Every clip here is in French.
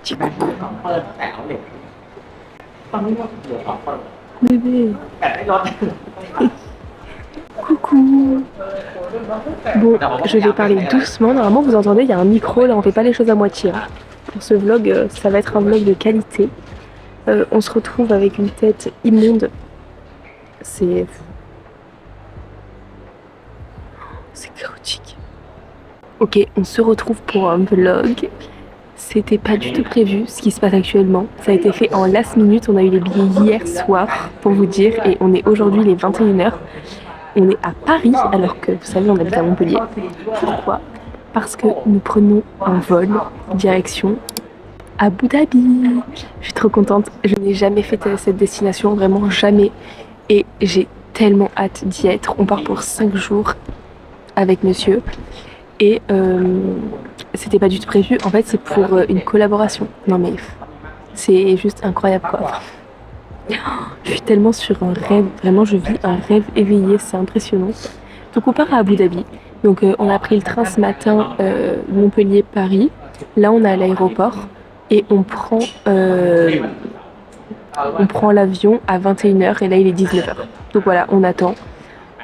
Petit coucou. Bébé. Coucou. Bon, je vais parler doucement. Normalement, vous entendez, il y a un micro. Là, on fait pas les choses à moitié. Pour ce vlog, ça va être un vlog de qualité. On se retrouve avec une tête immonde. C'est chaotique. Ok, on se retrouve pour un vlog. C'était pas du tout prévu ce qui se passe actuellement. Ça a été fait en last minute. On a eu les billets hier soir, pour vous dire, et on est aujourd'hui les 21h. On est à Paris, alors que vous savez, on habite à Montpellier. Pourquoi? Parce que nous prenons un vol direction Abu Dhabi. Je suis trop contente. Je n'ai jamais fait cette destination, vraiment jamais. Et j'ai tellement hâte d'y être. On part pour 5 jours avec monsieur. Et c'était pas du tout prévu. En fait, c'est pour une collaboration. Non mais c'est juste incroyable quoi. Je suis tellement sur un rêve. Vraiment, je vis un rêve éveillé. C'est impressionnant. Donc on part à Abu Dhabi. Donc on a pris le train ce matin Montpellier-Paris. Là, on est à l'aéroport et on prend l'avion à 21h et là, il est 19h. Donc voilà, on attend.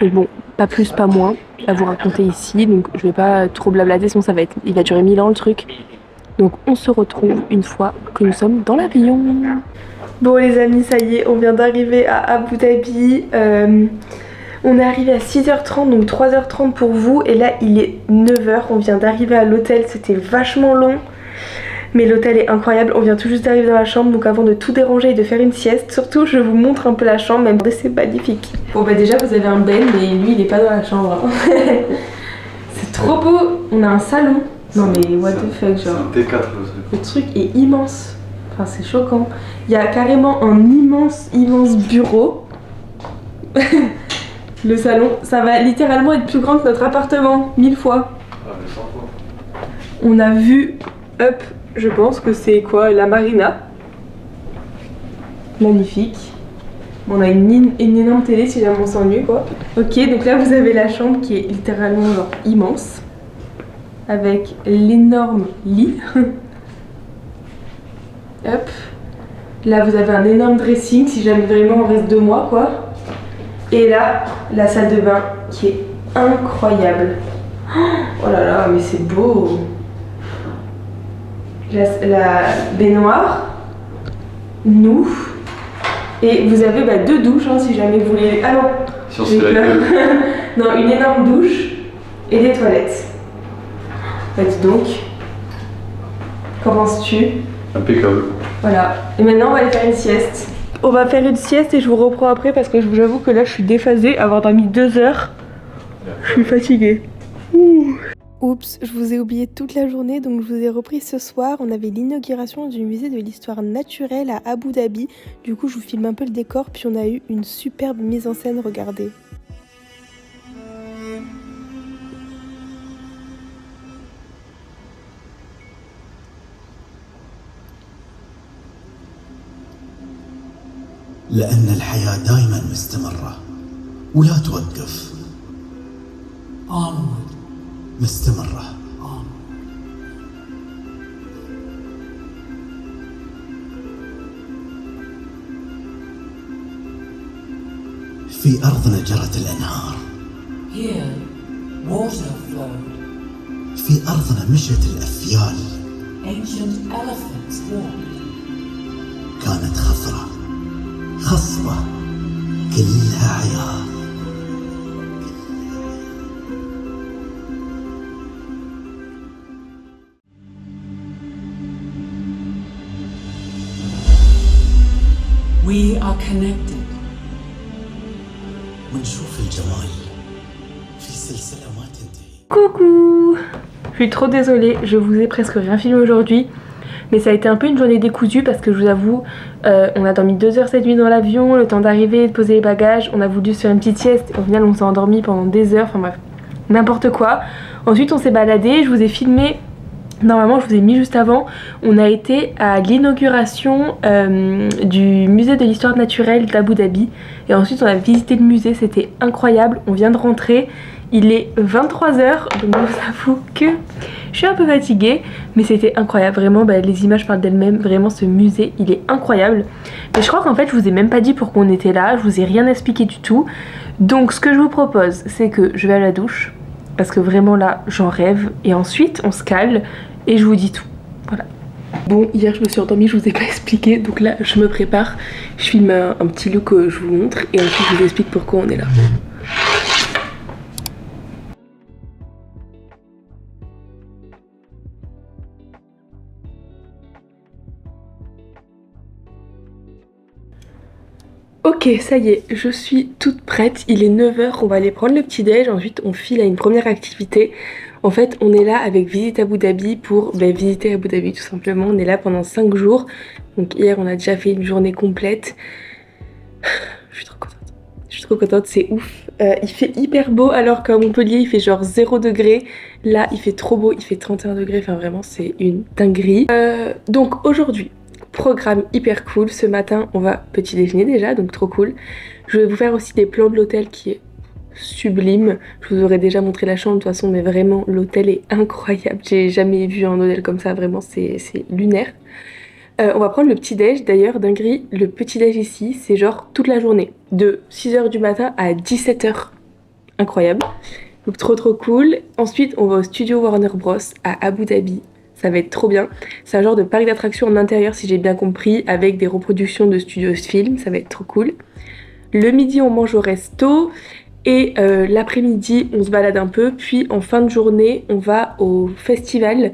Et bon, pas plus, pas moins à vous raconter ici, donc je vais pas trop blablater, sinon il va durer 1000 ans le truc. Donc on se retrouve une fois que nous sommes dans l'avion. Bon les amis, ça y est, on vient d'arriver à Abu Dhabi. On est arrivé à 6h30, donc 3h30 pour vous, et là il est 9h, on vient d'arriver à l'hôtel, c'était vachement long. Mais l'hôtel est incroyable, on vient tout juste d'arriver dans la chambre, donc avant de tout déranger et de faire une sieste, surtout je vous montre un peu la chambre, même si c'est magnifique. Bon bah déjà vous avez un Ben, mais lui il est pas dans la chambre. Hein. C'est trop beau, on a un salon. Non mais what the fuck, genre. C'est un T4 le truc est immense, enfin c'est choquant. Il y a carrément un immense bureau. Le salon, ça va littéralement être plus grand que notre appartement, 1000 fois. Ah mais 100 fois. On a vu up. Je pense que c'est quoi? La marina. Magnifique. On a une énorme télé si jamais on s'ennuie quoi. Ok, donc là vous avez la chambre qui est littéralement genre immense. Avec l'énorme lit. Hop. Là vous avez un énorme dressing si jamais vraiment on reste 2 mois quoi. Et là, la salle de bain qui est incroyable. Oh là là, mais c'est beau. La baignoire, nous, et vous avez 2 douches hein, si jamais vous voulez. Ah non, si on se fait la gueule. Non, une énorme douche et des toilettes. Bah, dis donc, qu'en penses-tu? Impeccable. Voilà, et maintenant on va aller faire une sieste. On va faire une sieste et je vous reprends après parce que j'avoue que là je suis déphasée, avoir dormi 2 heures, je suis fatiguée. Ouh. Oups, je vous ai oublié toute la journée, donc je vous ai repris ce soir. On avait l'inauguration du musée de l'histoire naturelle à Abu Dhabi. Du coup, je vous filme un peu le décor, puis on a eu une superbe mise en scène, regardez. لأن الحياة دائما مستمرة ولا توقف. Onward. مستمرة. في أرضنا جرت الأنهار. Here, water flowed. في أرضنا مشت الأفيال. Ancient elephants walked. كانت خضرة خصبة كلها عيار. We are connected. ونشوف الجمال في سلسلة ما تنتهي. Coucou! Je suis trop désolée, je vous ai presque rien filmé aujourd'hui. Mais ça a été un peu une journée décousue parce que je vous avoue, on a dormi 2 heures cette nuit dans l'avion, le temps d'arriver, de poser les bagages, on a voulu se faire une petite sieste, au final on s'est endormi pendant des heures, enfin bref, n'importe quoi. Ensuite on s'est baladé, je vous ai filmé, normalement je vous ai mis juste avant, on a été à l'inauguration du musée de l'histoire naturelle d'Abu Dhabi et ensuite on a visité le musée, c'était incroyable, on vient de rentrer. Il est 23h, donc je vous avoue que je suis un peu fatiguée, mais c'était incroyable, vraiment, les images parlent d'elles-mêmes, vraiment ce musée, il est incroyable. Mais je crois qu'en fait, je vous ai même pas dit pourquoi on était là, je vous ai rien expliqué du tout. Donc ce que je vous propose, c'est que je vais à la douche, parce que vraiment là, j'en rêve, et ensuite on se cale, et je vous dis tout, voilà. Bon, hier je me suis endormie, je vous ai pas expliqué, donc là je me prépare, je filme un petit look que je vous montre, et ensuite je vous explique pourquoi on est là. Ok, ça y est, je suis toute prête, il est 9h, on va aller prendre le petit déj, ensuite on file à une première activité. En fait, on est là avec Visite Abu Dhabi pour visiter Abu Dhabi tout simplement, on est là pendant 5 jours. Donc hier on a déjà fait une journée complète. Je suis trop contente. Je suis trop contente, c'est ouf. Il fait hyper beau alors qu'à Montpellier il fait genre 0 degré. Là il fait trop beau, il fait 31 degrés, enfin vraiment c'est une dinguerie. Donc aujourd'hui, programme hyper cool. Ce matin on va petit déjeuner déjà, donc trop cool. Je vais vous faire aussi des plans de l'hôtel qui est sublime. Je vous aurais déjà montré la chambre de toute façon, mais vraiment l'hôtel est incroyable. J'ai jamais vu un hôtel comme ça, vraiment c'est lunaire. On va prendre le petit déj, d'ailleurs dinguerie, le petit déj ici c'est genre toute la journée, de 6h du matin à 17h, incroyable, donc trop cool. Ensuite on va au studio Warner Bros à Abu Dhabi, ça va être trop bien, c'est un genre de parc d'attractions en intérieur si j'ai bien compris, avec des reproductions de studios film, ça va être trop cool. Le midi on mange au resto, et l'après-midi on se balade un peu, puis en fin de journée on va au festival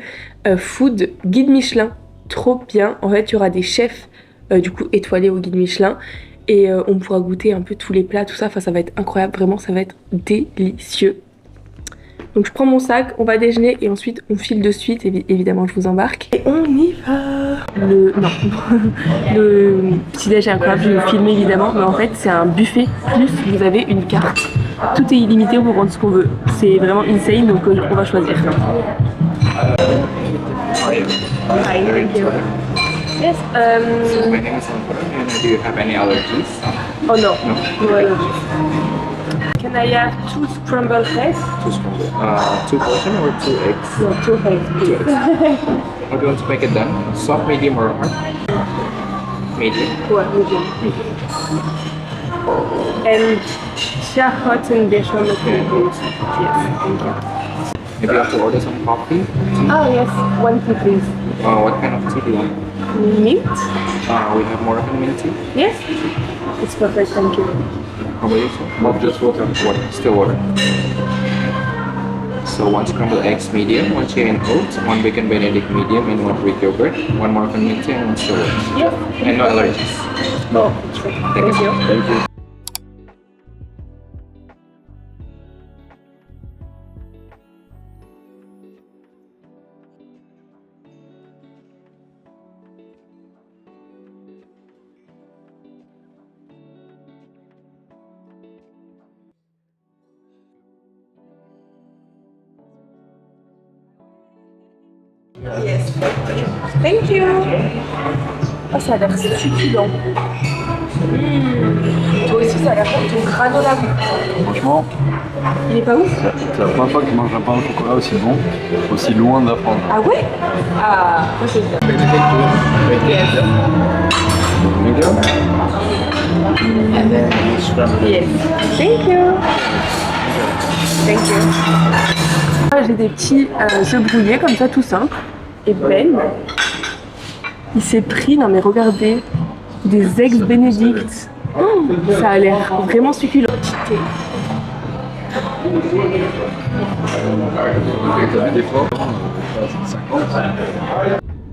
food guide Michelin. Trop bien, en fait il y aura des chefs du coup étoilés au guide Michelin et on pourra goûter un peu tous les plats, tout ça, enfin ça va être incroyable, vraiment ça va être délicieux. Donc je prends mon sac, on va déjeuner et ensuite on file de suite, évidemment je vous embarque. Et on y va. Le petit déj est incroyable, je vais vous filmer évidemment, mais en fait c'est un buffet plus vous avez une carte. Tout est illimité, on peut prendre ce qu'on veut. C'est vraiment insane, donc on va choisir. Hi, thank you. Yes, My name is Antonio. Do you have any allergies? oh no, no allergies. Can I have 2 scrambled eggs? Two scrambled. 2 portion or 2 eggs? No, 2 eggs, please. How do you want to make it done? Soft, medium, or hard? Medium. Ouais, medium. And share hot and bechamel, please. Yes, thank you. Maybe you have to order some coffee. Oh yes, 1 tea please. What kind of tea do you want? Mint? We have Moroccan mint tea. Yes? It's perfect, thank you. How about you, sir? Just water. Water. Still water. So 1 scrambled eggs medium, 1 chia and oats, 1 bacon Benedict medium, and 1 Greek yogurt, 1 Moroccan mint tea, and 1 still water. Yes. And no allergies. Oh, thank you. Thank you. Yes. Thank you. Oh, ça a l'air succulent. Toi aussi, ça a l'air bon. Ton granola. Franchement, Il est pas ouf? c'est la première fois que je mange un pain au chocolat aussi bon, aussi loin de la France. Ah ouais? Ah, moi j'aime bien. Medium. Yes. Thank you. Thank you. J'ai des petits œufs brouillés comme ça, tout simple. Et Ben, il s'est pris, non mais regardez, des eggs Benedict. Oh, ça a l'air vraiment succulent.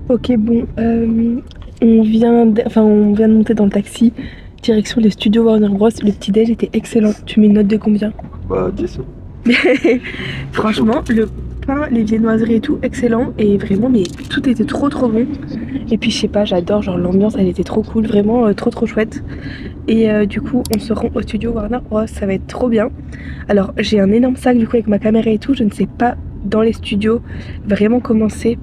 Ok bon, on vient de monter dans le taxi, direction les studios Warner Bros. Le petit déj était excellent. Tu mets une note de combien? Bah 10. Franchement, le pain, les viennoiseries et tout, excellent. Et vraiment, mais tout était trop bon. Et puis je sais pas, j'adore, genre l'ambiance elle était trop cool, vraiment trop chouette. Et du coup on se rend au studio Warner Bros, ça va être trop bien. Alors j'ai un énorme sac du coup avec ma caméra et tout, je ne sais pas dans les studios vraiment comment c'est,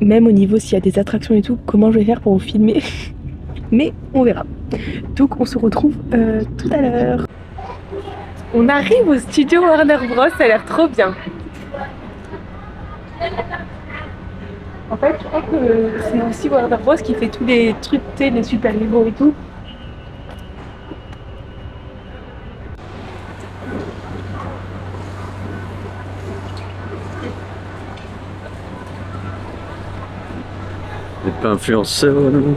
même au niveau s'il y a des attractions et tout, comment je vais faire pour vous filmer. Mais on verra. Donc on se retrouve tout à l'heure. On arrive au studio Warner Bros, ça a l'air trop bien. En fait, je crois que c'est aussi Warner Bros qui fait tous les trucs, tu sais, les super-héros et tout. Vous n'êtes pas influenceur, non?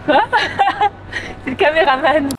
C'est le caméraman.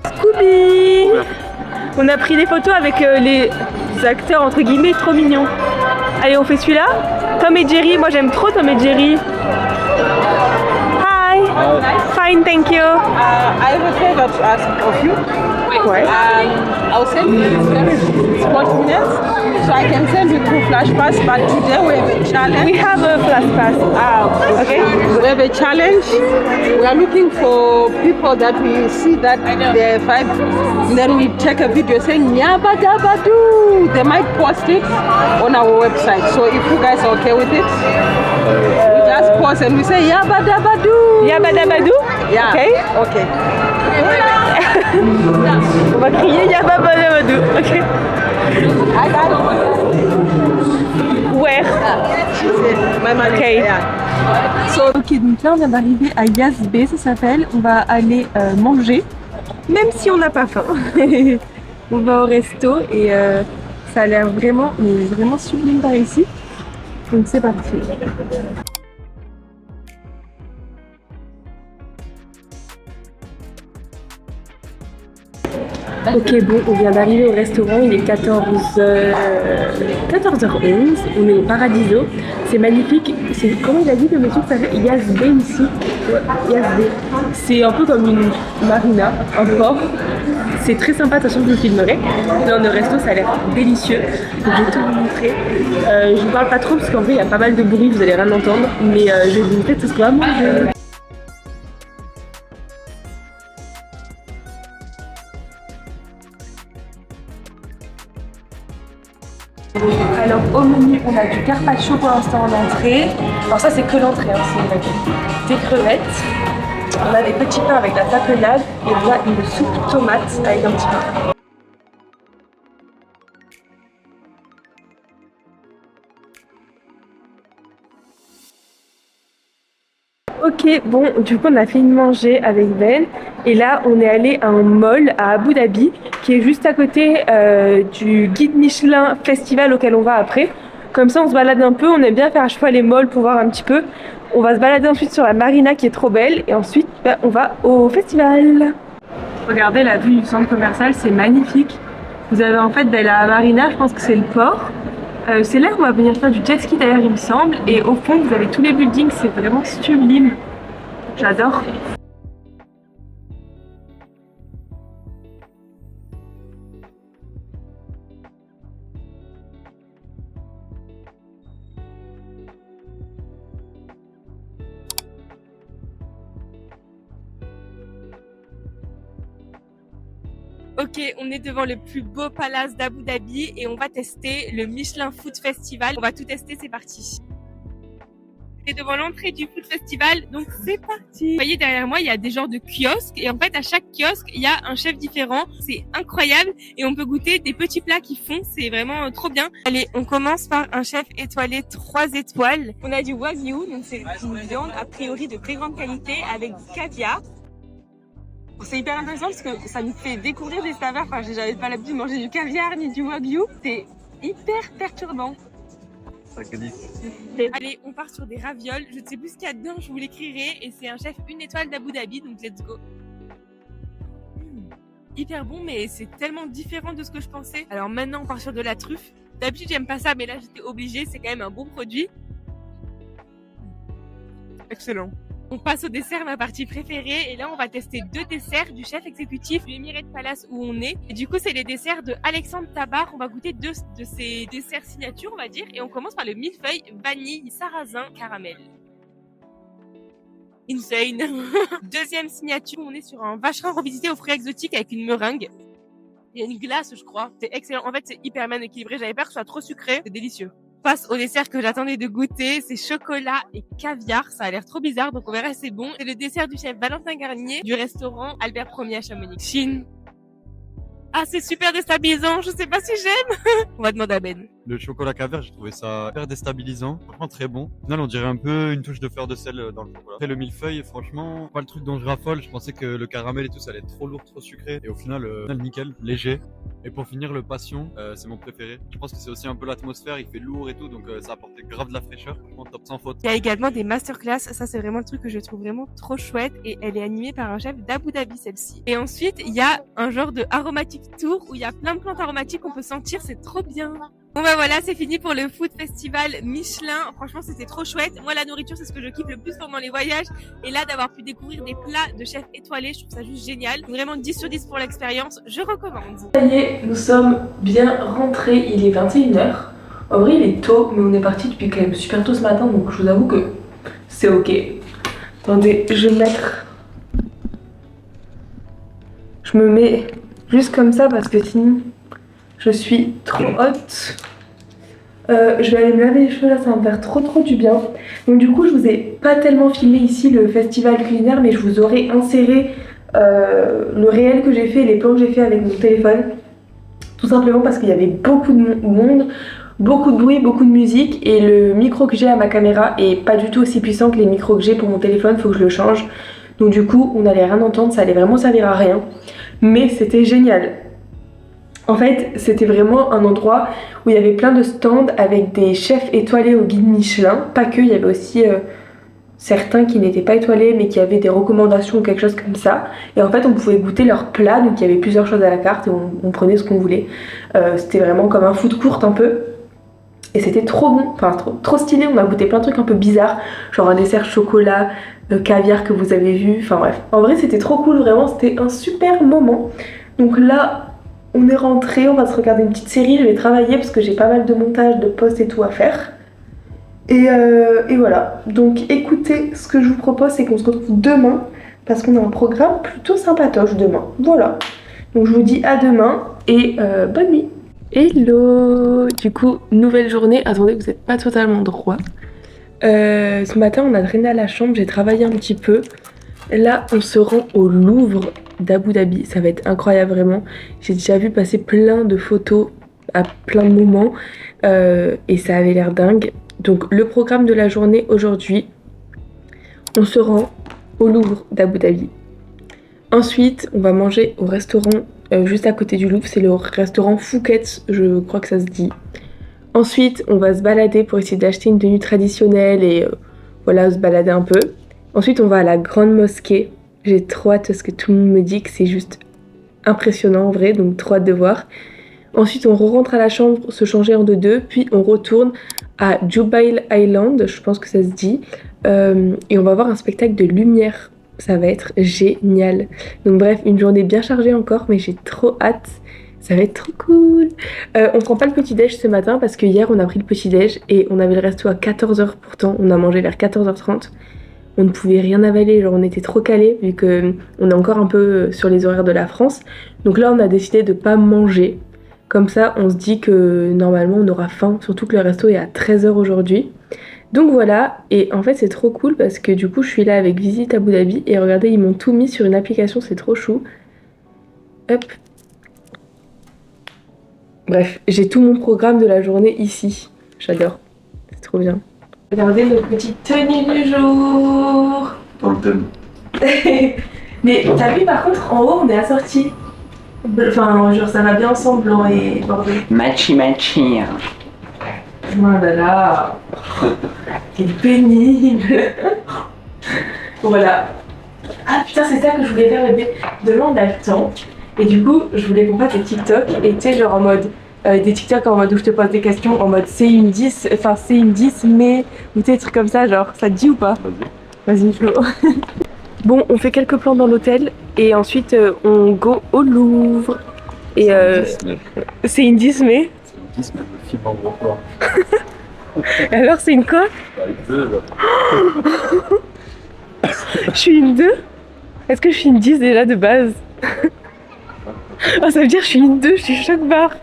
Scooby! On a pris des photos avec les acteurs entre guillemets trop mignons. Allez, on fait celui-là. Tom et Jerry, moi j'aime trop Tom et Jerry. Hi! Fine, thank you. I have a favor to ask of you. Ouais. I'll send you 40 minutes so I can send you 2 flash pass, but today we have a challenge. We have a flash pass. Okay. We have a challenge. We are looking for people that we see that they're 5, and then we take a video saying Yabba Dabba Doo. They might post it on our website. So if you guys are okay with it, we just post and we say Yabba Dabba Doo. Yabba Dabba Doo? Yeah. Okay. Okay. On va crier Yabba Dabba Doo. Ok. I got it. Where? My man. Okay. Yeah. Ok, donc là on vient d'arriver à Yazbé, ça s'appelle. On va aller manger, même si on n'a pas faim. On va au resto et ça a l'air vraiment, mais vraiment sublime par ici. Donc c'est parti. Ok, bon, on vient d'arriver au restaurant, il est 14h11, on est au Paradiso, c'est magnifique, c'est, comment il a dit le monsieur que ça s'appelle Yazbé ici? Ouais, Yazbé. C'est un peu comme une marina, un port, c'est très sympa, de toute façon je vous filmerai. Dans le resto ça a l'air délicieux, donc je vais tout vous montrer. Je vous parle pas trop parce qu'en vrai il y a pas mal de bruit, vous allez rien entendre, mais je vais vous montrer tout ce qu'on va manger. Alors au menu on a du carpaccio pour l'instant en entrée. Alors ça c'est que l'entrée, hein. C'est des crevettes. On a des petits pains avec la tapenade et on a une soupe tomate avec un petit pain. Ok, bon, du coup on a fini de manger avec Ben et là on est allé à un mall à Abu Dhabi qui est juste à côté du Guide Michelin Festival auquel on va après. Comme ça on se balade un peu, on aime bien faire à chaque fois les malls pour voir un petit peu. On va se balader ensuite sur la marina qui est trop belle et ensuite on va au festival. Regardez la vue du centre commercial, c'est magnifique. Vous avez en fait la marina, je pense que c'est le port. C'est là qu'on va venir faire du jet ski d'ailleurs il me semble, et au fond vous avez tous les buildings, c'est vraiment sublime, j'adore. Ok, on est devant le plus beau palace d'Abu Dhabi et on va tester le Michelin Food Festival. On va tout tester, c'est parti. C'est devant l'entrée du Food Festival, donc c'est parti. Vous voyez derrière moi, il y a des genres de kiosques et en fait à chaque kiosque, il y a un chef différent. C'est incroyable et on peut goûter des petits plats qu'ils font, c'est vraiment trop bien. Allez, on commence par un chef étoilé 3 étoiles. On a du Wagyu, donc c'est une viande a priori de très grande qualité avec du caviar. C'est hyper intéressant parce que ça nous fait découvrir des saveurs. Enfin, j'avais pas l'habitude de manger du caviar ni du Wagyu. C'est hyper perturbant. Allez, on part sur des ravioles. Je ne sais plus ce qu'il y a dedans, je vous l'écrirai. Et c'est un chef 1 étoile d'Abu Dhabi, donc let's go. Hyper bon, mais c'est tellement différent de ce que je pensais. Alors maintenant, on part sur de la truffe. D'habitude, j'aime pas ça, mais là, j'étais obligée. C'est quand même un bon produit. Excellent. On passe au dessert, ma partie préférée. Et là, on va tester 2 desserts du chef exécutif du Emirate Palace où on est. Et du coup, c'est les desserts de Alexandre Tabar. On va goûter 2 de ces desserts signature, on va dire. Et on commence par le millefeuille vanille sarrasin caramel. Insane. Deuxième signature, on est sur un vacherin revisité aux fruits exotiques avec une meringue. Il y a une glace, je crois. C'est excellent. En fait, c'est hyper bien équilibré. J'avais peur que ce soit trop sucré. C'est délicieux. Passe au dessert que j'attendais de goûter, c'est chocolat et caviar, ça a l'air trop bizarre donc on verra si c'est bon. C'est le dessert du chef Valentin Garnier du restaurant Albert Ier à Chamonix. Chine. Ah, c'est super déstabilisant, je sais pas si j'aime. On va demander à Ben. Le chocolat caviar, j'ai trouvé ça hyper déstabilisant. Franchement, très bon. Au final, on dirait un peu une touche de fleur de sel dans le chocolat. Après, le millefeuille, franchement, pas le truc dont je raffole. Je pensais que le caramel et tout, ça allait être trop lourd, trop sucré. Et au final, nickel, léger. Et pour finir, le passion, c'est mon préféré. Je pense que c'est aussi un peu l'atmosphère, il fait lourd et tout, donc ça apportait grave de la fraîcheur. Franchement, top sans faute. Il y a également des masterclass, ça c'est vraiment le truc que je trouve vraiment trop chouette et elle est animée par un chef d'Abu Dhabi celle-ci. Et ensuite, il y a un genre de aromatic tour où il y a plein de plantes aromatiques qu'on peut sentir, c'est trop bien. Bon bah voilà, c'est fini pour le Food Festival Michelin. Franchement, c'était trop chouette. Moi, la nourriture, c'est ce que je kiffe le plus pendant les voyages. Et là, d'avoir pu découvrir des plats de chefs étoilés, je trouve ça juste génial. Vraiment 10 sur 10 pour l'expérience, je recommande. Ça y est, nous sommes bien rentrés. Il est 21h. En vrai, il est tôt, mais on est parti depuis quand même super tôt ce matin. Donc, je vous avoue que c'est ok. Attendez, je vais mettre... Je me mets juste comme ça parce que sinon... Je suis trop haute. Je vais aller me laver les cheveux là, ça va me faire trop du bien. Donc du coup, je vous ai pas tellement filmé ici le festival culinaire, mais je vous aurais inséré le réel que j'ai fait, les plans que j'ai fait avec mon téléphone. Tout simplement parce qu'il y avait beaucoup de monde, beaucoup de bruit, beaucoup de musique. Et le micro que j'ai à ma caméra est pas du tout aussi puissant que les micros que j'ai pour mon téléphone, faut que je le change. Donc du coup, on allait rien entendre, ça allait vraiment servir à rien. Mais c'était génial. En fait, c'était vraiment un endroit où il y avait plein de stands avec des chefs étoilés au guide Michelin. Pas que, il y avait aussi certains qui n'étaient pas étoilés mais qui avaient des recommandations ou quelque chose comme ça. Et en fait, on pouvait goûter leurs plats, donc il y avait plusieurs choses à la carte et on prenait ce qu'on voulait. C'était vraiment comme un food court un peu. Et c'était trop bon, enfin trop stylé. On a goûté plein de trucs un peu bizarres, genre un dessert chocolat, caviar que vous avez vu, enfin bref. En vrai, c'était trop cool, vraiment, c'était un super moment. Donc là... On est rentré, on va se regarder une petite série, je vais travailler parce que j'ai pas mal de montage, de posts et tout à faire. Et voilà, donc écoutez, ce que je vous propose c'est qu'on se retrouve demain parce qu'on a un programme plutôt sympatoche demain. Voilà, donc je vous dis à demain et bonne nuit. Hello. Du coup, nouvelle journée, attendez, vous n'êtes pas totalement droit. Ce matin on a traîné à la chambre, j'ai travaillé un petit peu. Là, on se rend au Louvre d'Abu Dhabi. Ça va être incroyable, vraiment. J'ai déjà vu passer plein de photos à plein de moments et ça avait l'air dingue. Donc, le programme de la journée aujourd'hui, on se rend au Louvre d'Abu Dhabi. Ensuite, on va manger au restaurant juste à côté du Louvre. C'est le restaurant Phuket, je crois que ça se dit. Ensuite, on va se balader pour essayer d'acheter une tenue traditionnelle et voilà, se balader un peu. Ensuite, on va à la grande mosquée. J'ai trop hâte parce que tout le monde me dit que c'est juste impressionnant en vrai, donc trop hâte de voir. Ensuite, on rentre à la chambre, se changer en deux, puis on retourne à Jubail Island, je pense que ça se dit, et on va voir un spectacle de lumière. Ça va être génial. Donc bref, une journée bien chargée encore, mais j'ai trop hâte. Ça va être trop cool. On prend pas le petit-déj ce matin parce que hier on a pris le petit-déj et on avait le resto à 14h pourtant. On a mangé vers 14h30. On ne pouvait rien avaler, genre on était trop calés vu qu'on est encore un peu sur les horaires de la France. Donc là on a décidé de pas manger. Comme ça on se dit que normalement on aura faim, surtout que le resto est à 13h aujourd'hui. Donc voilà, et en fait c'est trop cool parce que du coup je suis là avec Visite Abu Dhabi et regardez ils m'ont tout mis sur une application, c'est trop chou. Hop. Bref, j'ai tout mon programme de la journée ici. J'adore, c'est trop bien. Regardez nos petites tenues du jour. Dans le thème. Mais t'as vu par contre en haut on est assortis. Enfin genre ça va bien ensemble blanc et bordeaux. Matchy. Oh là là. C'est pénible. Voilà. Ah putain c'est ça que je voulais faire bébé. Demain on a le temps. Et du coup je voulais qu'on fasse des TikTok et tu sais genre en mode des TikTok en mode où je te pose des questions en mode c'est une 10, enfin c'est une 10 mais ou des trucs comme ça, genre ça te dit ou pas? Vas-y Flo. Bon, on fait quelques plans dans l'hôtel et ensuite on go au Louvre. Et c'est une 10 mais le film en gros plan. alors c'est une quoi? Je suis une 2? Est-ce que je suis une 10 déjà de base? Ah, ça veut dire que je suis une 2, je suis choc barre.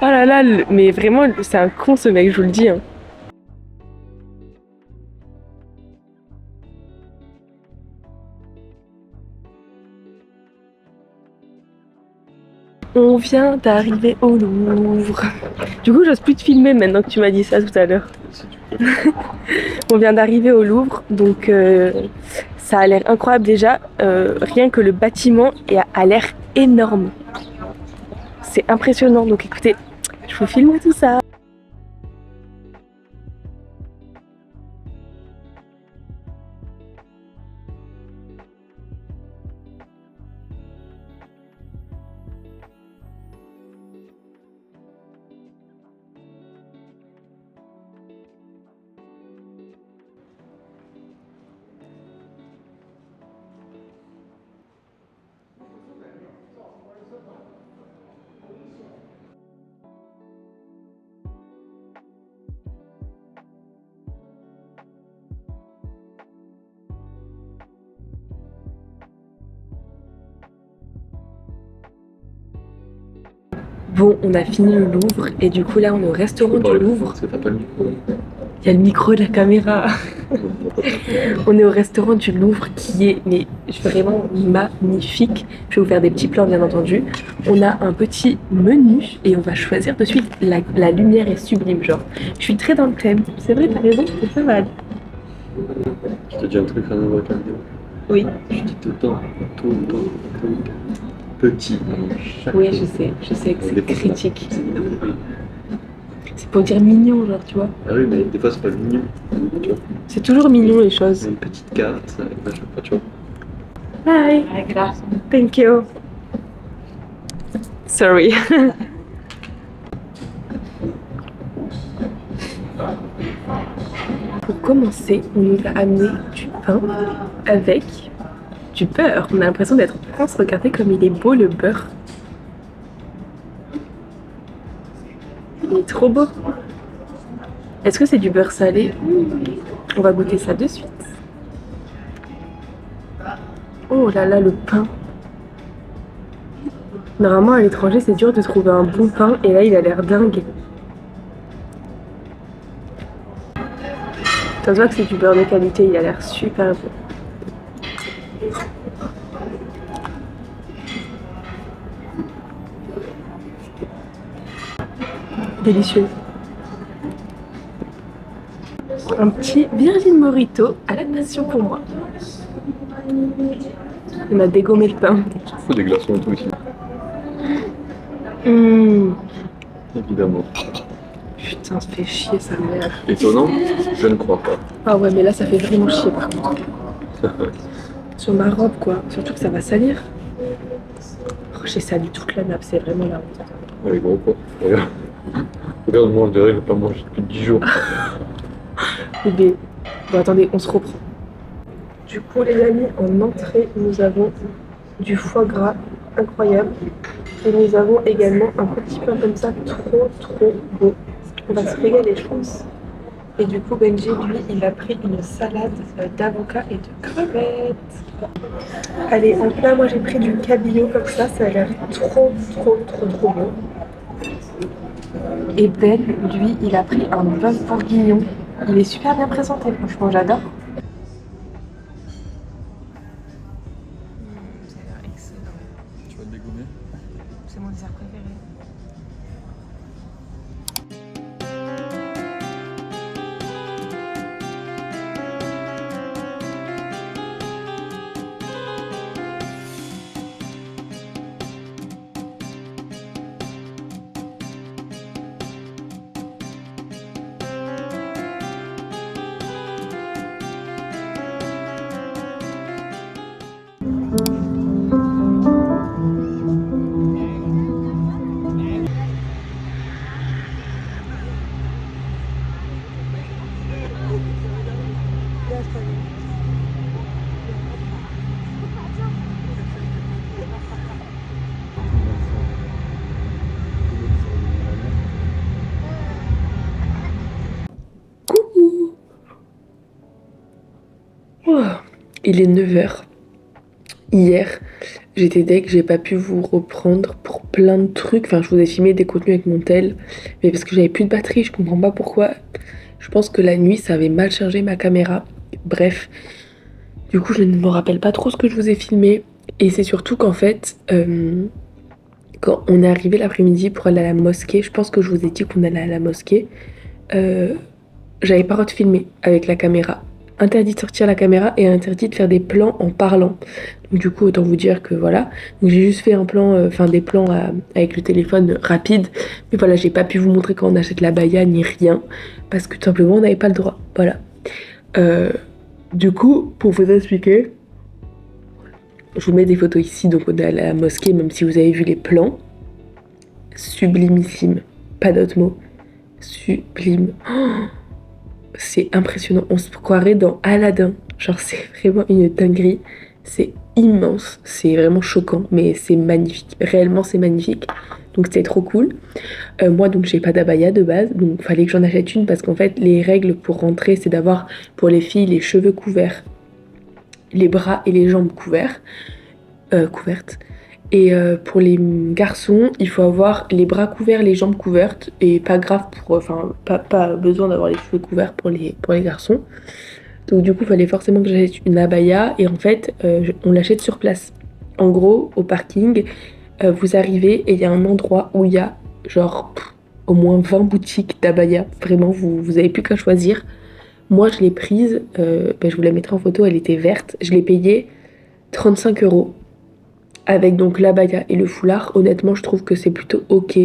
Oh là là, mais vraiment c'est un con ce mec, je vous le dis. Hein. On vient d'arriver au Louvre. Du coup, j'ose plus te filmer maintenant que tu m'as dit ça tout à l'heure. On vient d'arriver au Louvre, donc ça a l'air incroyable déjà. Rien que le bâtiment a l'air énorme. C'est impressionnant, donc écoutez, je vous filme tout ça. Bon, on a fini le Louvre et du coup là on est au restaurant du Louvre. Il y a le micro de la caméra. On est au restaurant du Louvre qui est mais vraiment magnifique. Je vais vous faire des petits plans bien entendu. On a un petit menu et on va choisir de suite. La lumière est sublime, genre. Je suis très dans le thème. C'est vrai, t'as raison, c'est pas mal. Je te dis un truc, rien à voir avec la vidéo. Oui. Je dis tout le temps, petit. Oui, je sais que c'est critique. C'est pour dire mignon, genre, tu vois. Ah oui, mais des fois c'est pas mignon, tu vois. C'est toujours mignon les choses. Une petite carte, à chaque fois, tu vois. Hi. Thank you. Sorry. Pour commencer, on nous a amené du pain avec du beurre. On a l'impression d'être en France. Regardez comme il est beau le beurre. Il est trop beau. Est-ce que c'est du beurre salé? On va goûter ça de suite. Oh là là, le pain. Normalement, à l'étranger, c'est dur de trouver un bon pain. Et là, il a l'air dingue. Ça se voit que c'est du beurre de qualité. Il a l'air super bon. Délicieux. Un petit Virgin Morito à la nation pour moi. On a dégommé le pain. Il faut des glaçons et tout ici. Évidemment. Putain, ça fait chier sa mère. Étonnant, je ne crois pas. Ah ouais, mais là ça fait vraiment chier par contre. Sur ma robe quoi, surtout que ça va salir. Oh, j'ai sali toute la nappe, c'est vraiment la honte. Elle est gros quoi. Regarde. Regarde-moi, on dirait que j'ai pas mangé depuis 10 jours. Bébé. Bon attendez, on se reprend. Du coup les amis, en entrée, nous avons du foie gras incroyable. Et nous avons également un petit pain comme ça, trop beau. On va se régaler je pense. Et du coup Benji, lui, il a pris une salade d'avocat et de crevettes. Allez, en plat, moi j'ai pris du cabillaud comme ça a l'air trop beau. Et Ben, lui, il a pris un bœuf bourguignon. Il est super bien présenté, franchement, j'adore. Ça a l'air excellent. Tu vas te dégommer? C'est mon dessert préféré. il est 9h. Hier, j'étais deg, j'ai pas pu vous reprendre pour plein de trucs. Enfin, je vous ai filmé des contenus avec mon tel, mais parce que j'avais plus de batterie, je comprends pas pourquoi. Je pense que la nuit, ça avait mal chargé ma caméra. Bref, du coup, je ne me rappelle pas trop ce que je vous ai filmé. Et c'est surtout qu'en fait, quand on est arrivé l'après-midi pour aller à la mosquée, je pense que je vous ai dit qu'on allait à la mosquée, j'avais pas le droit de filmer avec la caméra. Interdit de sortir la caméra et interdit de faire des plans en parlant. Donc du coup, autant vous dire que voilà. Donc j'ai juste fait un plan, des plans avec le téléphone rapide. Mais voilà, j'ai pas pu vous montrer quand on achète la baya ni rien. Parce que tout simplement, on n'avait pas le droit. Voilà. Du coup, pour vous expliquer, je vous mets des photos ici. Donc on est à la mosquée, même si vous avez vu les plans. Sublimissime. Pas d'autre mot. Sublime. Oh, c'est impressionnant. On se croirait dans Aladdin. Genre, c'est vraiment une dinguerie. C'est immense. C'est vraiment choquant, mais c'est magnifique. Réellement, c'est magnifique. Donc, c'est trop cool. Moi, donc, j'ai pas d'abaya de base. Donc, il fallait que j'en achète une parce qu'en fait, les règles pour rentrer, c'est d'avoir pour les filles les cheveux couverts, les bras et les jambes couvertes. Et pour les garçons, il faut avoir les bras couverts, les jambes couvertes. Et pas grave, pas besoin d'avoir les cheveux couverts pour les garçons. Donc du coup, il fallait forcément que j'achète une abaya. Et en fait, on l'achète sur place. En gros, au parking, vous arrivez et il y a un endroit où il y a genre au moins 20 boutiques d'abaya. Vraiment, vous avez plus qu'à choisir. Moi, je l'ai prise, je vous la mettrai en photo, elle était verte. Je l'ai payée 35 €. Avec donc l'abaya et le foulard, honnêtement, je trouve que c'est plutôt ok.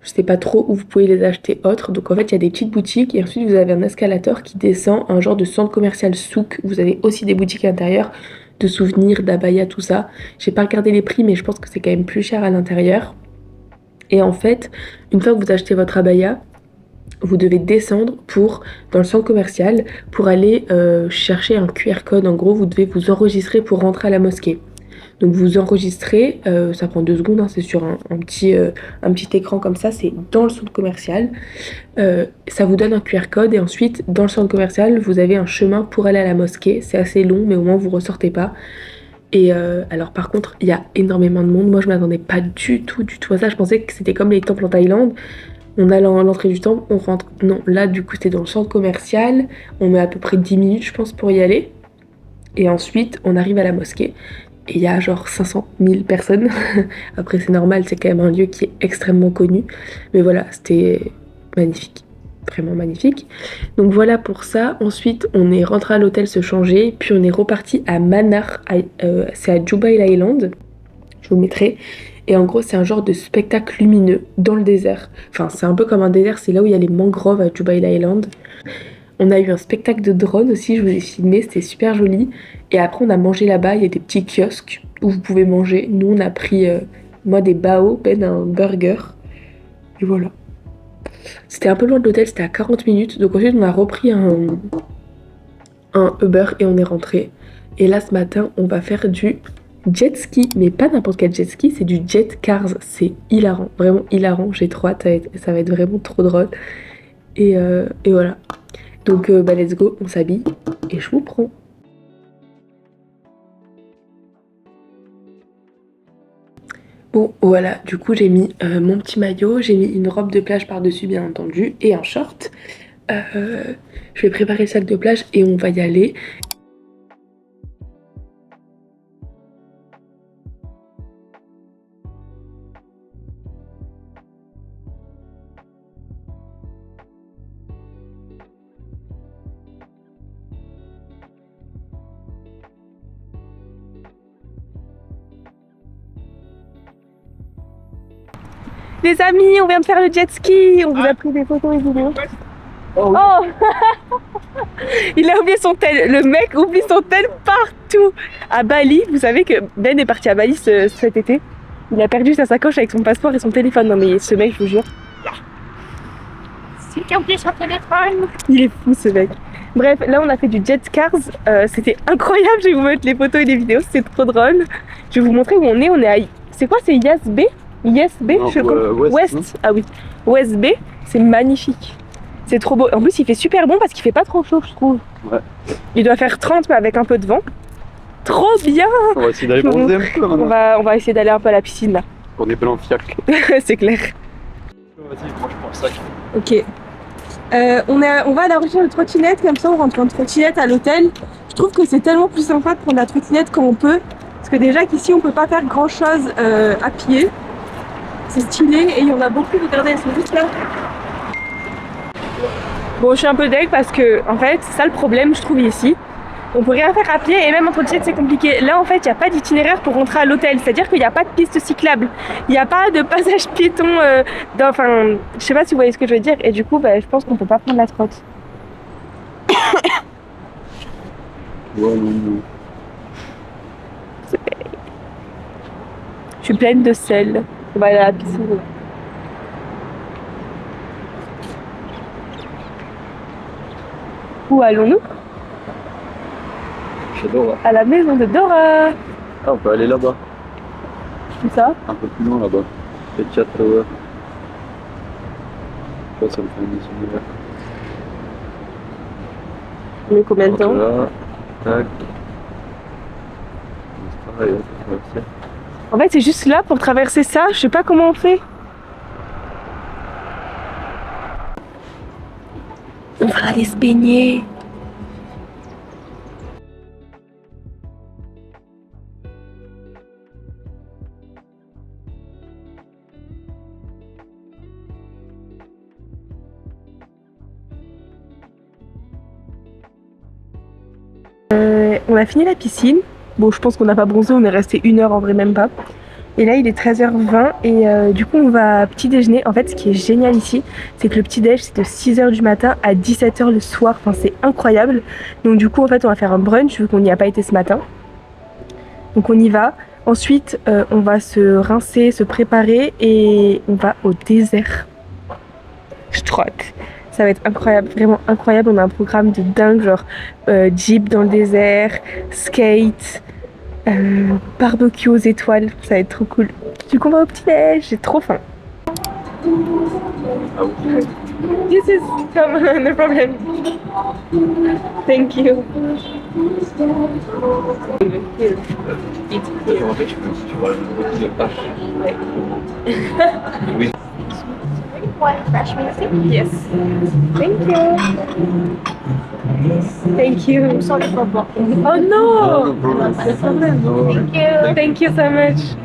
Je sais pas trop où vous pouvez les acheter autres. Donc en fait, il y a des petites boutiques et ensuite vous avez un escalator qui descend, un genre de centre commercial souk. Vous avez aussi des boutiques à l'intérieur de souvenirs, d'abaya, tout ça. J'ai pas regardé les prix, mais je pense que c'est quand même plus cher à l'intérieur. Et en fait, une fois que vous achetez votre abaya, vous devez descendre dans le centre commercial pour aller chercher un QR code. En gros, vous devez vous enregistrer pour rentrer à la mosquée. Donc vous enregistrez, ça prend 2 secondes, hein, c'est sur un petit écran comme ça, c'est dans le centre commercial. Ça vous donne un QR code et ensuite dans le centre commercial vous avez un chemin pour aller à la mosquée. C'est assez long mais au moins vous ressortez pas. Et alors par contre il y a énormément de monde. Moi je m'attendais pas du tout à ça. Je pensais que c'était comme les temples en Thaïlande. On a l'entrée du temple, on rentre. Non, là du coup c'était dans le centre commercial. On met à peu près 10 minutes je pense pour y aller. Et ensuite on arrive à la mosquée. Et il y a genre 500 000 personnes. Après c'est normal, c'est quand même un lieu qui est extrêmement connu. Mais voilà, c'était magnifique. Vraiment magnifique. Donc voilà pour ça. Ensuite on est rentré à l'hôtel se changer. Puis on est reparti à Mannar. C'est à Jubail Island. Je vous mettrai. Et en gros c'est un genre de spectacle lumineux dans le désert. Enfin c'est un peu comme un désert. C'est là où il y a les mangroves à Jubail Island. On a eu un spectacle de drone aussi, je vous ai filmé, c'était super joli. Et après on a mangé là-bas, il y a des petits kiosques où vous pouvez manger. Nous on a pris, moi des bao, un burger. Et voilà. C'était un peu loin de l'hôtel, c'était à 40 minutes. Donc ensuite on a repris un Uber et on est rentré. Et là ce matin on va faire du jet ski. Mais pas n'importe quel jet ski, c'est du jet cars. C'est hilarant, vraiment hilarant. J'ai trop hâte, ça va être vraiment trop drôle. Et voilà. Donc let's go, on s'habille et je vous prends. Bon voilà, du coup j'ai mis mon petit maillot, j'ai mis une robe de plage par-dessus bien entendu et un short. Je vais préparer le sac de plage et on va y aller. Les amis, on vient de faire le jet ski, on vous a pris des photos et vidéos. Oh il a oublié son tel, le mec oublie son tel partout. À Bali, vous savez que Ben est parti à Bali cet été. Il a perdu sa sacoche avec son passeport et son téléphone. Non mais ce mec, je vous jure. C'est qui a oublié son téléphone. Il est fou ce mec. Bref, là on a fait du jet cars, c'était incroyable, je vais vous mettre les photos et les vidéos, c'est trop drôle. Je vais vous montrer où on est à... C'est quoi, c'est Yas Bay? Yes B, je sais pas. West, ah oui. West B, c'est magnifique. C'est trop beau. En plus, il fait super bon parce qu'il fait pas trop chaud, je trouve. Ouais. Il doit faire 30 mais avec un peu de vent. Trop bien. On va essayer d'aller bronzer un peu On va essayer d'aller un peu à la piscine là. On est blanc fiac. C'est clair. Vas-y, moi je prends le sac. Ok. On va à la recherche de trottinette, comme ça on rentre en trottinette à l'hôtel. Je trouve que c'est tellement plus sympa de prendre la trottinette quand on peut. Parce que déjà qu'ici on peut pas faire grand chose à pied. C'est stylé et il y en a beaucoup, regardez, elles sont juste là. Bon, je suis un peu deg parce que en fait, c'est ça le problème je trouve ici. On peut rien faire à pied et même en trottinette c'est compliqué. Là en fait, il n'y a pas d'itinéraire pour rentrer à l'hôtel. C'est-à-dire qu'il n'y a pas de piste cyclable. Il n'y a pas de passage piéton. Enfin, je sais pas si vous voyez ce que je veux dire. Et du coup, bah, je pense qu'on peut pas prendre la trotte. Je suis pleine de sel. On va aller à la piscine. Où allons-nous? Chez Dora. À la maison de Dora. Ah, on peut aller là-bas. Où ça? Un peu plus loin là-bas. Les 4 Tower. Je sais pas, ça me fait un itinéraire. Mais combien de temps? Là, tac. C'est pareil, on peut traverser. En fait, c'est juste là pour traverser ça. Je sais pas comment on fait. On va aller se baigner. On a fini la piscine. Bon, je pense qu'on n'a pas bronzé, on est resté 1 heure en vrai, même pas. Et là, il est 13h20 et du coup, on va petit déjeuner. En fait, ce qui est génial ici, c'est que le petit déj, c'est de 6h du matin à 17h le soir. Enfin, c'est incroyable. Donc du coup, en fait, on va faire un brunch vu qu'on n'y a pas été ce matin. Donc on y va. Ensuite, on va se rincer, se préparer et on va au désert. Je trotte. Ça va être incroyable, vraiment incroyable. On a un programme de dingue, genre jeep dans le désert, skate, barbecue aux étoiles. Ça va être trop cool. Du coup, on va au petit-déj, j'ai trop faim. This is no problem. Thank you. One fresh music. Yes. Thank you. Thank you. Sorry for blocking. Oh no! Thank you. Thank you so much.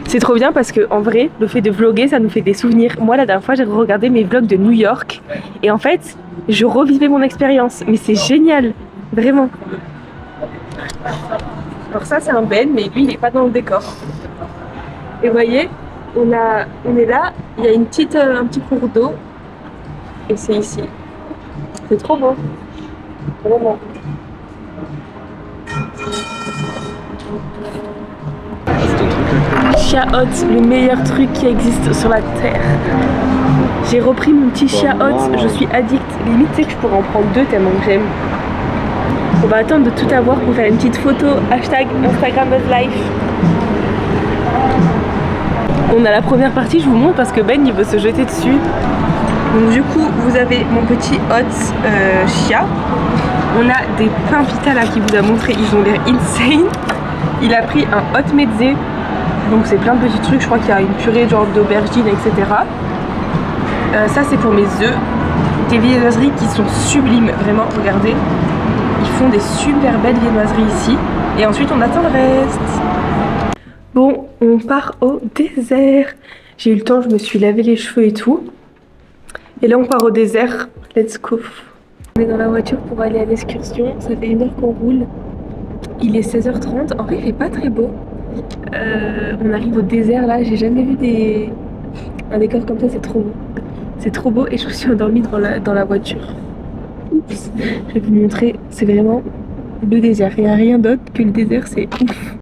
C'est trop bien parce que en vrai, le fait de vlogger, ça nous fait des souvenirs. Moi, la dernière fois, j'ai regardé mes vlogs de New York et en fait, je revivais mon expérience. Mais c'est génial, vraiment. Alors ça, c'est un Ben, mais lui, il n'est pas dans le décor. Et vous voyez, on est là, il y a un petit cours d'eau et c'est ici. C'est trop beau, vraiment. Chia Hot, le meilleur truc qui existe sur la terre. J'ai repris mon petit Chia Hot, je suis addict. Limite, tu sais que je pourrais en prendre 2 tellement que j'aime. On va attendre de tout avoir pour faire une petite photo hashtag Instagram Life. On a la première partie, je vous montre parce que Ben il veut se jeter dessus. Donc du coup, vous avez mon petit Hot Chia. On a des pains pita là qui vous a montré, ils ont l'air insane. Il a pris un Hot Mezze. Donc c'est plein de petits trucs, je crois qu'il y a une purée genre d'aubergine, etc. Ça c'est pour mes œufs. Des viennoiseries qui sont sublimes, vraiment, regardez. Ils font des super belles viennoiseries ici. Et ensuite on attend le reste. Bon, on part au désert. J'ai eu le temps, je me suis lavé les cheveux et tout. Et là on part au désert, let's go. On est dans la voiture pour aller à l'excursion, ça fait 1 heure qu'on roule. Il est 16h30, en vrai il fait pas très beau. On arrive au désert là, j'ai jamais vu un décor comme ça, c'est trop beau. C'est trop beau et je me suis endormie dans la voiture. Oups, je vais vous montrer, c'est vraiment le désert. Il n'y a rien d'autre que le désert, c'est ouf.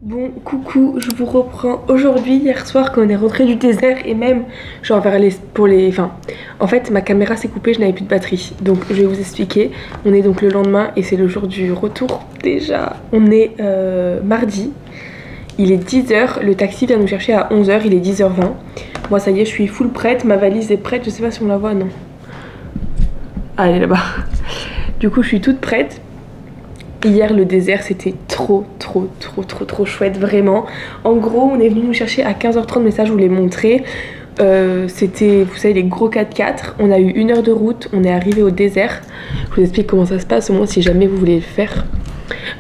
Bon, coucou, je vous reprends aujourd'hui, hier soir quand on est rentré du désert et même genre vers en fait ma caméra s'est coupée, je n'avais plus de batterie. Donc je vais vous expliquer, on est donc le lendemain et c'est le jour du retour déjà. On est mardi, il est 10h, le taxi vient nous chercher à 11h, il est 10h20. Moi ça y est, je suis full prête, ma valise est prête, je sais pas si on la voit, non. Ah, elle est là-bas. Du coup je suis toute prête. Hier le désert c'était trop chouette vraiment. En gros on est venu nous chercher à 15h30, mais ça je vous l'ai montré. C'était, vous savez, les gros 4x4. On a eu 1 heure de route, on est arrivé au désert. Je vous explique comment ça se passe au moins si jamais vous voulez le faire.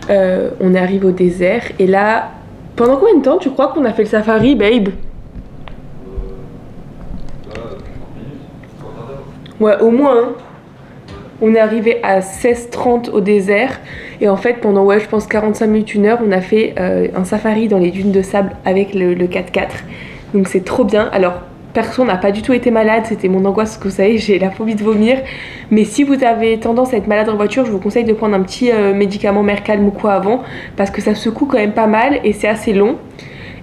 On est arrivé au désert et là, pendant combien de temps tu crois qu'on a fait le safari, babe? Ouais, au moins hein. On est arrivé à 16h30 au désert et en fait pendant je pense 45 minutes, 1 heure, on a fait un safari dans les dunes de sable avec le 4x4. Donc c'est trop bien. Alors perso, on n'a pas du tout été malade, c'était mon angoisse parce que vous savez j'ai la phobie de vomir. Mais si vous avez tendance à être malade en voiture, je vous conseille de prendre un petit médicament Mercalm ou quoi avant parce que ça secoue quand même pas mal et c'est assez long.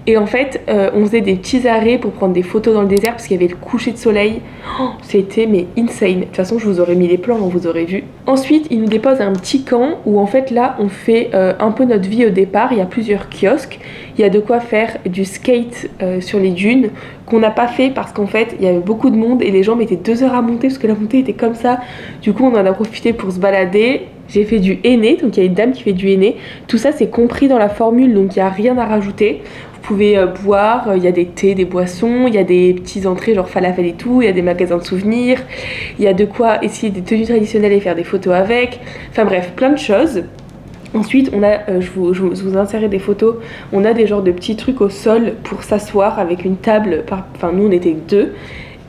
Et en fait, on faisait des petits arrêts pour prendre des photos dans le désert parce qu'il y avait le coucher de soleil. Oh, c'était mais insane. De toute façon, je vous aurais mis les plans, vous aurez vu. Ensuite, ils nous déposent à un petit camp où en fait là, on fait un peu notre vie au départ. Il y a plusieurs kiosques. Il y a de quoi faire du skate sur les dunes qu'on n'a pas fait parce qu'en fait, il y avait beaucoup de monde et les gens mettaient 2 heures à monter parce que la montée était comme ça. Du coup, on en a profité pour se balader. J'ai fait du henné, donc il y a une dame qui fait du henné. Tout ça, c'est compris dans la formule, donc il n'y a rien à rajouter. Vous pouvez boire, il y a des thés, des boissons, il y a des petites entrées genre falafel et tout, il y a des magasins de souvenirs, il y a de quoi essayer des tenues traditionnelles et faire des photos avec. Enfin bref, plein de choses. Ensuite, on a, je vous insérerai des photos, on a des genres de petits trucs au sol pour s'asseoir avec une table, enfin nous on était 2.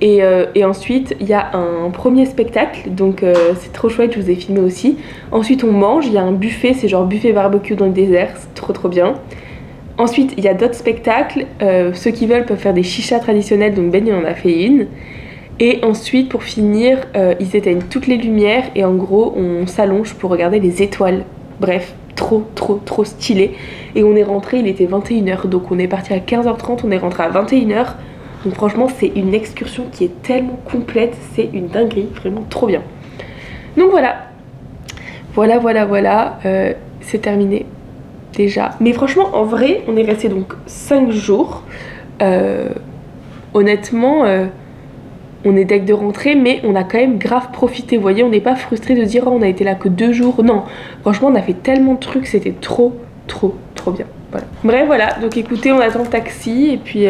Et ensuite, il y a un premier spectacle, donc c'est trop chouette, je vous ai filmé aussi. Ensuite, on mange, il y a un buffet, c'est genre buffet barbecue dans le désert, c'est trop bien. Ensuite, il y a d'autres spectacles, ceux qui veulent peuvent faire des chichas traditionnelles, donc Ben il en a fait une. Et ensuite, pour finir, ils éteignent toutes les lumières et en gros, on s'allonge pour regarder les étoiles. Bref, trop stylé. Et on est rentré, il était 21h, donc on est parti à 15h30, on est rentré à 21h. Donc franchement c'est une excursion qui est tellement complète, c'est une dinguerie, vraiment trop bien. Donc voilà, c'est terminé déjà. Mais franchement en vrai on est resté donc 5 jours. Honnêtement on est deg de rentrer mais on a quand même grave profité. Vous voyez, on n'est pas frustré de dire oh, on a été là que 2 jours. Non, franchement on a fait tellement de trucs, c'était trop bien. Voilà. Bref voilà, donc écoutez, on attend le taxi et puis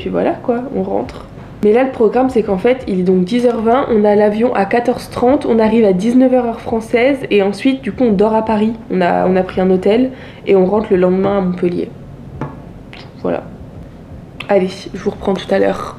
voilà quoi, on rentre. Mais là le programme c'est qu'en fait il est donc 10h20, on a l'avion à 14h30, on arrive à 19h heure française et ensuite du coup on dort à Paris, on a pris un hôtel et on rentre le lendemain à Montpellier. Voilà. Allez, je vous reprends tout à l'heure.